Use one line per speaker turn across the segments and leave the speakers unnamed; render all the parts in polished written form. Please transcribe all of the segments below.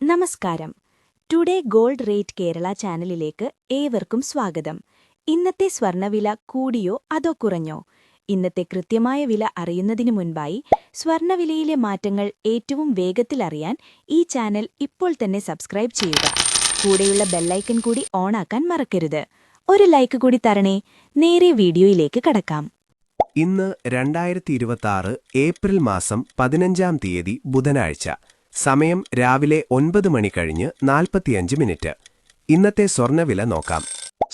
നമസ്കാരം. Today gold rate Kerala ചാനലിലേക്ക് ഏവർക്കും സ്വാഗതം. ഇന്നത്തെ സ്വർണ്ണവില കൂടിയോ അതോ കുറഞ്ഞോ? ഇന്നത്തെ കൃത്യമായ വില അറിയുന്നതിനു മുൻപായി സ്വർണ്ണവിലയിലെ മാറ്റങ്ങൾ ഏറ്റവും വേഗത്തിൽ അറിയാൻ ഈ ചാനൽ ഇപ്പോൾ തന്നെ സബ്സ്ക്രൈബ് ചെയ്യുക. കൂടെയുള്ള ബെല്ലൈക്കൺ കൂടി ഓണാക്കാൻ മറക്കരുത്. ഒരു ലൈക്ക് കൂടി തരണേ. നേരെ വീഡിയോയിലേക്ക് കടക്കാം.
ഇന്ന് 2026 ഏപ്രിൽ മാസം 15-ാം തീയതി ബുധനാഴ്ച. സമയം രാവിലെ 9 മണി കഴിഞ്ഞ് 45 മിനിറ്റ്. ഇന്നത്തെ സ്വർണ്ണവില നോക്കാം.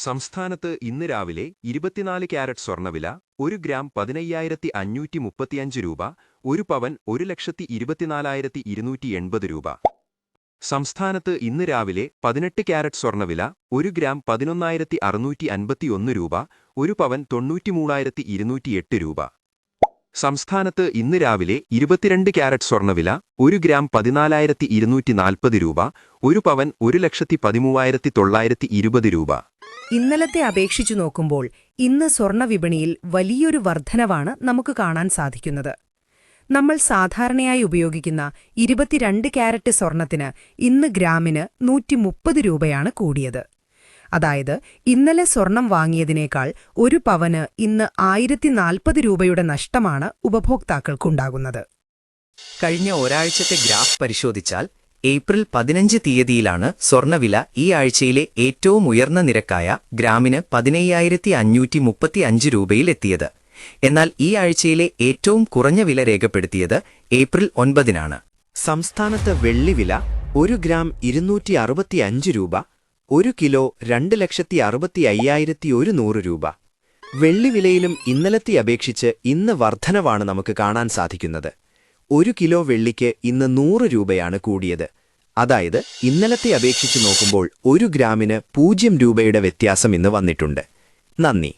സംസ്ഥാനത്ത് ഇന്ന് രാവിലെ 24 ക്യാരറ്റ് സ്വർണ്ണവില 1 ഗ്രാം 15,535 രൂപ, 1 പവൻ 1,24,280 രൂപ. സംസ്ഥാനത്ത് ഇന്ന് രാവിലെ 18 ക്യാരറ്റ് സ്വർണ്ണവില 1 ഗ്രാം 11,651 രൂപ, 1 പവൻ 93,208 രൂപ. സംസ്ഥാനത്ത് ഇന്ന് രാവിലെ 22 ക്യാരറ്റ് സ്വർണ്ണവില 1 ഗ്രാം 14,240 രൂപ, 1 പവൻ 1,13,920 രൂപ.
ഇന്നലത്തെ അപേക്ഷിച്ചു നോക്കുമ്പോൾ ഇന്ന് സ്വർണ്ണവിപണിയിൽ വലിയൊരു വർധനവാണ് നമുക്ക് കാണാൻ സാധിക്കുന്നത്. നമ്മൾ സാധാരണയായി ഉപയോഗിക്കുന്ന 22 ക്യാരറ്റ് സ്വർണ്ണത്തിന് ഇന്ന് ഗ്രാമിന് 130 രൂപയാണ് കൂടിയത്. അതായത് ഇന്നലെ സ്വർണം വാങ്ങിയതിനേക്കാൾ 1 പവന് ഇന്ന് 1,040 രൂപയുടെ നഷ്ടമാണ് ഉപഭോക്താക്കൾക്കുണ്ടാകുന്നത്.
കഴിഞ്ഞ ഒരാഴ്ചത്തെ ഗ്രാഫ് പരിശോധിച്ചാൽ ഏപ്രിൽ 15 തീയതിയിലാണ് സ്വർണ്ണവില ഈ ആഴ്ചയിലെ ഏറ്റവും ഉയർന്ന നിരക്കായ ഗ്രാമിന് 15,535 രൂപയിലെത്തിയത്. എന്നാൽ ഈ ആഴ്ചയിലെ ഏറ്റവും കുറഞ്ഞ വില രേഖപ്പെടുത്തിയത് ഏപ്രിൽ 9-നാണ്.
സംസ്ഥാനത്ത് വെള്ളിവില 1 ഗ്രാം 265 രൂപ, 1 കിലോ 2,65,100 രൂപ. വെള്ളിവിലയിലും ഇന്നലത്തെ അപേക്ഷിച്ച് ഇന്ന് വർധനവാണ് നമുക്ക് കാണാൻ സാധിക്കുന്നത്. 1 കിലോ വെള്ളിക്ക് ഇന്ന് 100 രൂപയാണ് കൂടിയത്. അതായത് ഇന്നലത്തെ അപേക്ഷിച്ച് നോക്കുമ്പോൾ 1 ഗ്രാമിന് 0 രൂപയുടെ വ്യത്യാസം ഇന്ന് വന്നിട്ടുണ്ട്. നന്ദി.